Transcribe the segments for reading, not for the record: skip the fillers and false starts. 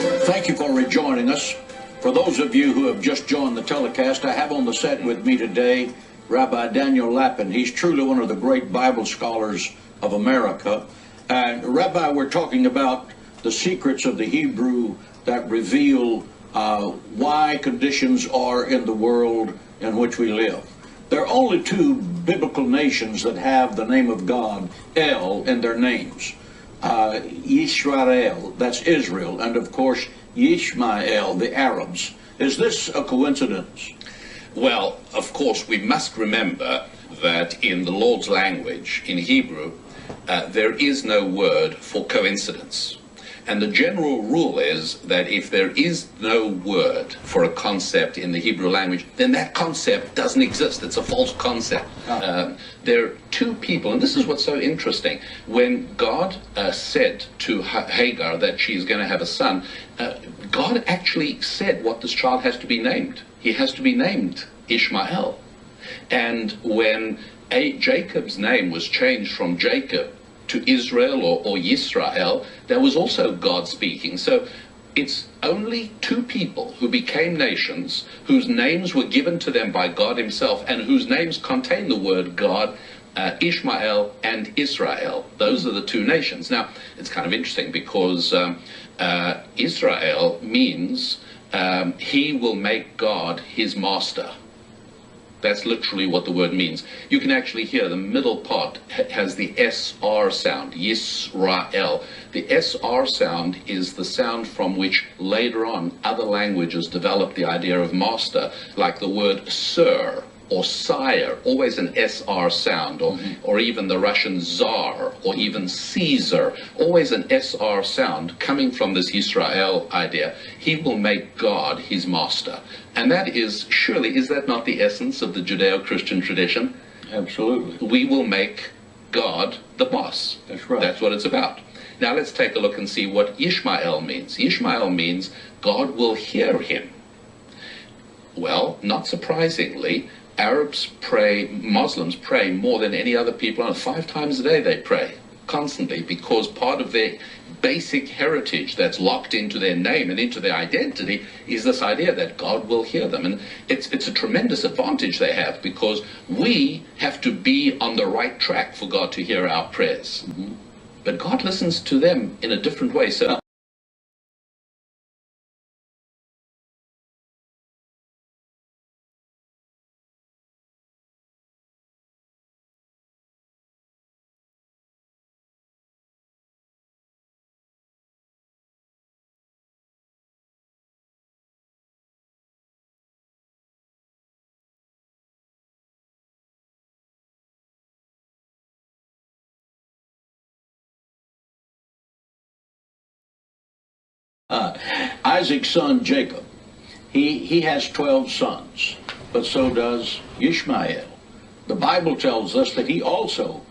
Thank you for rejoining us. For those of you who have just joined the telecast, I have on the set with me today Rabbi Daniel Lapin. He's truly one of the great Bible scholars of America. And Rabbi, we're talking about the secrets of the Hebrew that reveal why conditions are in the world in which we live. There are only two biblical nations that have the name of God, El, in their names. Yisrael, that's Israel, and of course Yishmael, the Arabs. Is this a coincidence? Well, of course, we must remember that in the Lord's language, in Hebrew, there is no word for coincidence. And the general rule is that if there is no word for a concept in the Hebrew language, then that concept doesn't exist. It's a false concept. There are two people, and this is what's so interesting. When God said to Hagar that she's going to have a son, God actually said what this child has to be named. He has to be named Ishmael. And when Jacob's name was changed from Jacob to Israel or Yisrael, there was also God speaking. So it's only two people who became nations, whose names were given to them by God himself, and whose names contain the word God, Ishmael and Israel. Those are the two nations. Now, it's kind of interesting because Israel means he will make God his master. That's literally what the word means. You can actually hear the middle part has the SR sound, Yisrael. The SR sound is the sound from which later on other languages developed the idea of master, like the word sir or sire, always an SR sound, or even the Russian Tsar, or even Caesar, always an SR sound coming from this Yisrael idea. He will make God his master. And that is, surely, is that not the essence of the Judeo-Christian tradition? Absolutely. We will make God the boss. That's right. That's what it's about. Now let's take a look and see what Ishmael means. Ishmael means God will hear him. Well, not surprisingly, Arabs pray, Muslims pray more than any other people on earth. 5 times a day they pray, constantly, because part of their basic heritage that's locked into their name and into their identity is this idea that God will hear them. And it's a tremendous advantage they have, because we have to be on the right track for God to hear our prayers. But God listens to them in a different way. So Isaac's son Jacob, he has 12 sons, but so does Ishmael. The Bible tells us that he also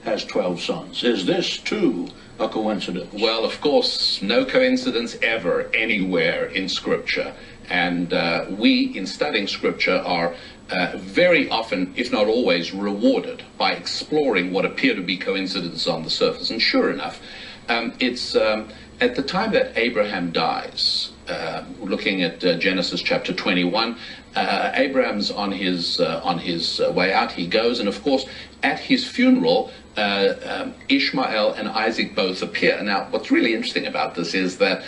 has 12 sons. Is this too a coincidence? Well, of course, no coincidence ever anywhere in Scripture. And we, in studying Scripture, are very often, if not always, rewarded by exploring what appear to be coincidences on the surface. And sure enough, it's at the time that Abraham dies, looking at Genesis chapter 21, Abraham's on his way out. He goes, and of course, at his funeral, Ishmael and Isaac both appear. Now, what's really interesting about this is that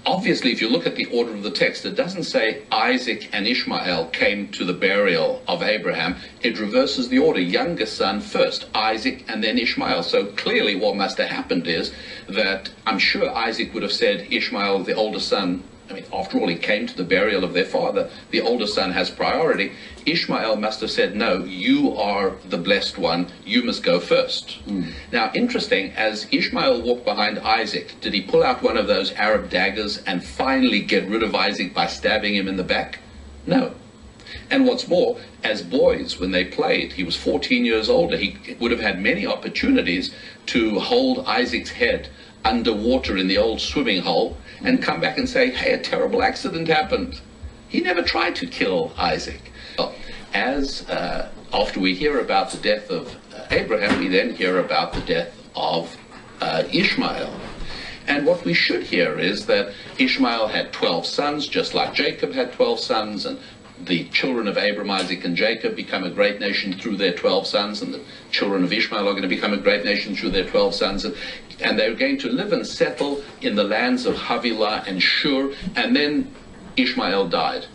obviously, if you look at the order of the text, it doesn't say Isaac and Ishmael came to the burial of Abraham. It reverses the order. Youngest son first, Isaac, and then Ishmael. So clearly what must have happened is that I'm sure Isaac would have said, Ishmael, the older son, I mean, after all, he came to the burial of their father. The older son has priority. Ishmael must have said, no, you are the blessed one. You must go first. Now, interesting, as Ishmael walked behind Isaac, did he pull out one of those Arab daggers and finally get rid of Isaac by stabbing him in the back? No. And what's more, as boys, when they played, he was 14 years older, he would have had many opportunities to hold Isaac's head underwater in the old swimming hole and come back and say, hey, a terrible accident happened. He never tried to kill Isaac. Well, after we hear about the death of Abraham, we then hear about the death of Ishmael. And what we should hear is that Ishmael had 12 sons, just like Jacob had 12 sons, and the children of Abraham, Isaac, and Jacob become a great nation through their 12 sons, and the children of Ishmael are going to become a great nation through their 12 sons, and they're going to live and settle in the lands of Havilah and Shur, and then Ishmael died.